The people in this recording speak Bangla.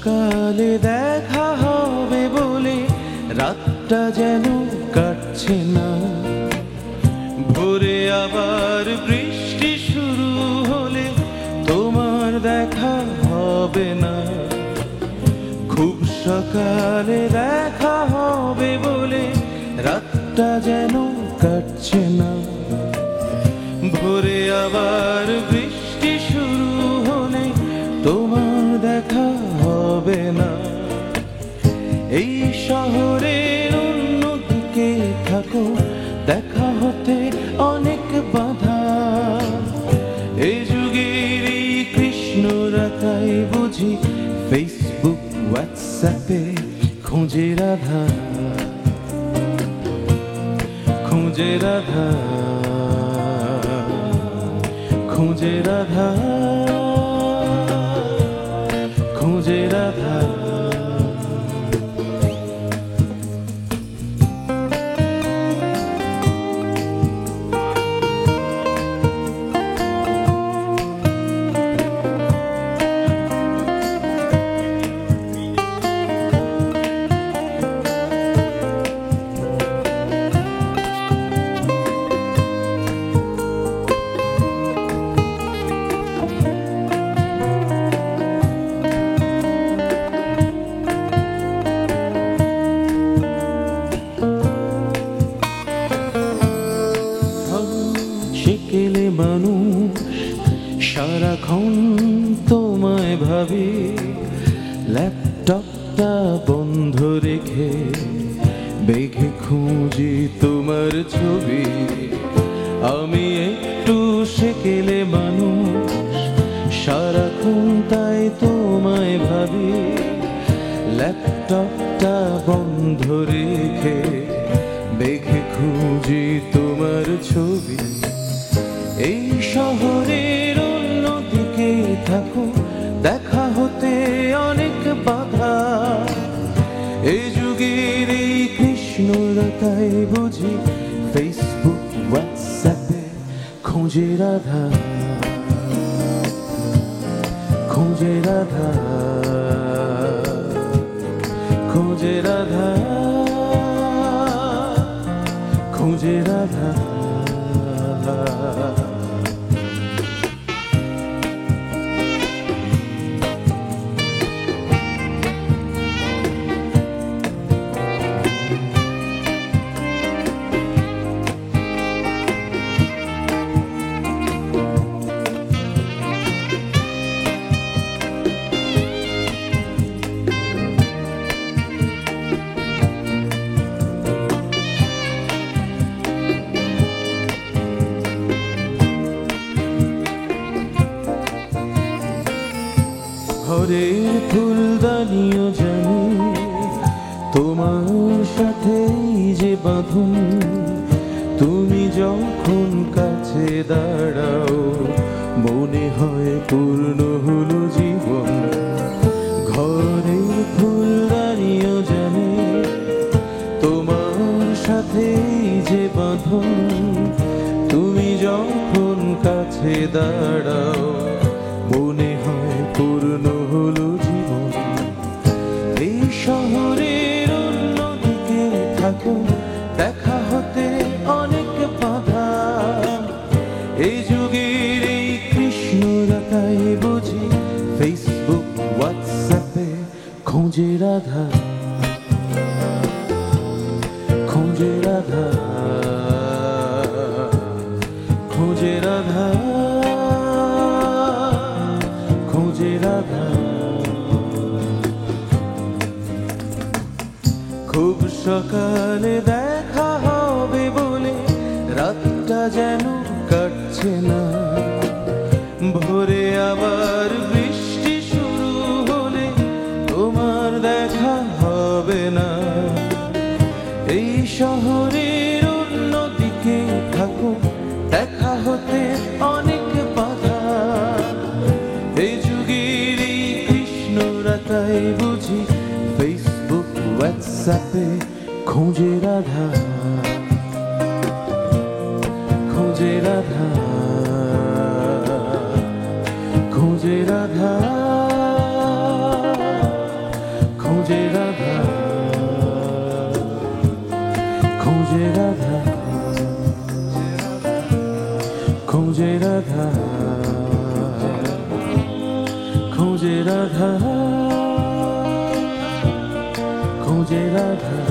সকালে দেখা হবে বলে রাতটা যেন কাটছে না, ভোরে আবার বৃষ্টি শুরু হলে তোমার দেখা হবে না। খুব সকালে দেখা হবে বলে রাতটা যেন কাটছে না, ভোরে আবার বৃষ্টি শুরু হলে তোমার দেখা হবে না। এই শহরের অন্যদিকে থাকো, দেখা হতে অনেক বাধা। এই যুগের এই কৃষ্ণরা তাই বুঝি ফেসবুক হোয়াটসঅ্যাপে খুঁজে রাধা, খুঁজে রাধা, খুঁজে রাধা, খুঁজে রাধা। সেকেলে মানুষ সারাক্ষণ তোমায় ভাবে, ল্যাপটপটা বন্ধ রেখে বেঘে খুঁজি তোমার ছবি। আমি একটু সেকেলে মানুষ সারাক্ষণ তাই তোমায় ভাবি, ল্যাপটপটা বন্ধ রেখে বেঘে খুঁজি তোমার ছবি। এই শহরের অন্যদিকে থাকো, দেখা হতে অনেক বাধা। এই যুগের এই কৃষ্ণরা তাই বুঝি ফেসবুক হোয়াটসঅ্যাপে খুঁজে রাধা, খুঁজে রাধা, খুঁজে রাধা, খুঁজে রাধা। ঘরের ফুলদানিও জানি তোমার সাথেই যে বাঁধন, তুমি যখন কাছে দাঁড়াও মনে হয় পূর্ণ হলো জীবন। ঘরের ফুলদানিও জানি তোমার সাথেই যে বাঁধন, তুমি যখন কাছে দাঁড়াও মনে হয় পূর্ণ হলো জীবন। এই শহরের অন্যদিকে থাকো, দেখা হতে অনেক বাধা। এই যুগের এই কৃষ্ণরা তাই বুঝি ফেসবুক হোয়াটসঅ্যাপে খুঁজে রাধা, খুঁজে রাধা, খুঁজে রাধা, খুঁজে রাধা। খুব সকালে দেখা হবে বলে রাতটা যেন কাটছে না, ভোরে আবার বৃষ্টি শুরু হলে তোমার দেখা হবে না। এই শহরের অন্যদিকে থাকো, দেখা হতে অনেক বাধা। এই যুগের এই কৃষ্ণরা তাই বুঝি ফেসবুক হোয়াটসঅ্যাপে খুঁজে রাধা, খুঁজে রাধা, খুঁজে রাধা, রাধা, খোঁজে রাধা, খোঁজে রাধা।